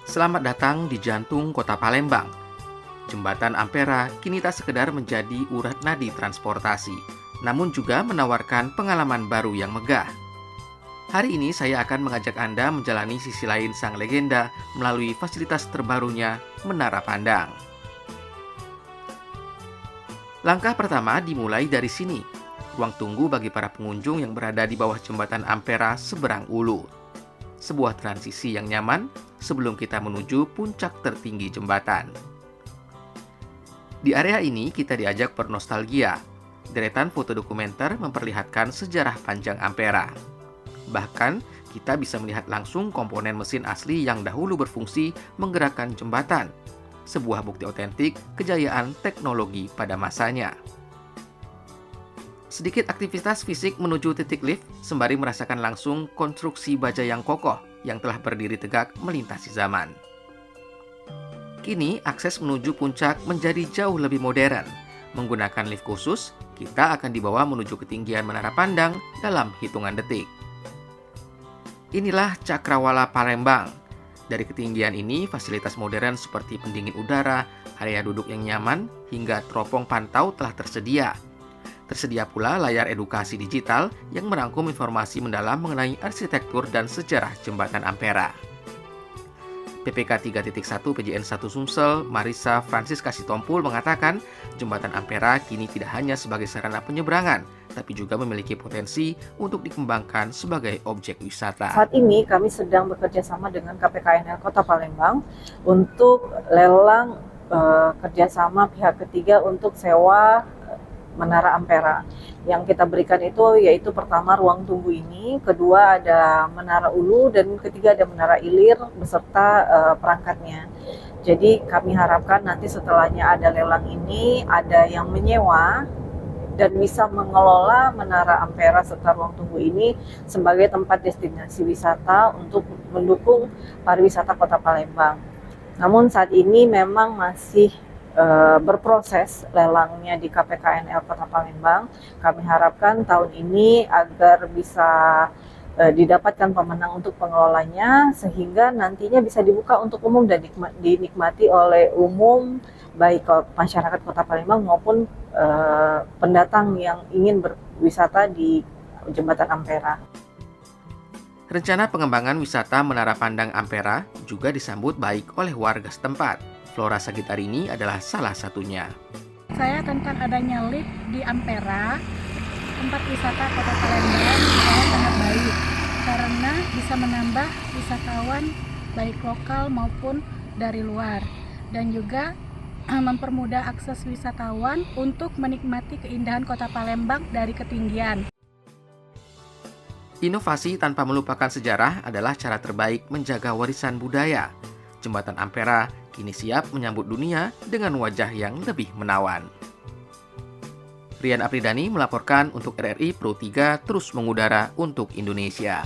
Selamat datang di jantung kota Palembang. Jembatan Ampera kini tak sekedar menjadi urat nadi transportasi, namun juga menawarkan pengalaman baru yang megah. Hari ini saya akan mengajak Anda menjalani sisi lain sang legenda melalui fasilitas terbarunya, Menara Pandang. Langkah pertama dimulai dari sini, ruang tunggu bagi para pengunjung yang berada di bawah jembatan Ampera seberang Ulu. Sebuah transisi yang nyaman sebelum kita menuju puncak tertinggi jembatan. Di area ini kita diajak bernostalgia. Deretan foto dokumenter memperlihatkan sejarah panjang Ampera. Bahkan, kita bisa melihat langsung komponen mesin asli yang dahulu berfungsi menggerakkan jembatan. Sebuah bukti otentik kejayaan teknologi pada masanya. Sedikit aktivitas fisik menuju titik lift sembari merasakan langsung konstruksi baja yang kokoh yang telah berdiri tegak melintasi zaman. Kini, akses menuju puncak menjadi jauh lebih modern. Menggunakan lift khusus, kita akan dibawa menuju ketinggian Menara Pandang dalam hitungan detik. Inilah Cakrawala Palembang. Dari ketinggian ini, fasilitas modern seperti pendingin udara, area duduk yang nyaman, hingga teropong pantau telah tersedia. Tersedia pula layar edukasi digital yang merangkum informasi mendalam mengenai arsitektur dan sejarah Jembatan Ampera. PPK 3.1 PJN 1 Sumsel, Marisa Francis Kasitompul mengatakan, Jembatan Ampera kini tidak hanya sebagai sarana penyeberangan, tapi juga memiliki potensi untuk dikembangkan sebagai objek wisata. Saat ini kami sedang bekerja sama dengan KPKNL Kota Palembang untuk lelang kerjasama pihak ketiga untuk sewa Menara Ampera. Yang kita berikan itu yaitu pertama ruang tunggu ini, kedua ada Menara Ulu, dan ketiga ada Menara Ilir beserta perangkatnya. Jadi kami harapkan nanti setelahnya ada lelang ini, ada yang menyewa dan bisa mengelola Menara Ampera serta ruang tunggu ini sebagai tempat destinasi wisata untuk mendukung pariwisata Kota Palembang. Namun saat ini memang masih berproses lelangnya di KPKNL Kota Palembang. Kami harapkan tahun ini agar bisa didapatkan pemenang untuk pengelolanya, sehingga nantinya bisa dibuka untuk umum dan dinikmati oleh umum, baik masyarakat Kota Palembang maupun pendatang yang ingin berwisata di Jembatan Ampera. Rencana pengembangan wisata Menara Pandang Ampera juga disambut baik oleh warga setempat. Flora Sagitarini adalah salah satunya. Saya tentang adanya lift di Ampera, tempat wisata Kota Palembang, saya sangat baik karena bisa menambah wisatawan baik lokal maupun dari luar, dan juga mempermudah akses wisatawan untuk menikmati keindahan Kota Palembang dari ketinggian. Inovasi tanpa melupakan sejarah adalah cara terbaik menjaga warisan budaya. Jembatan Ampera kini siap menyambut dunia dengan wajah yang lebih menawan. Rian Apridani melaporkan untuk RRI Pro 3 terus mengudara untuk Indonesia.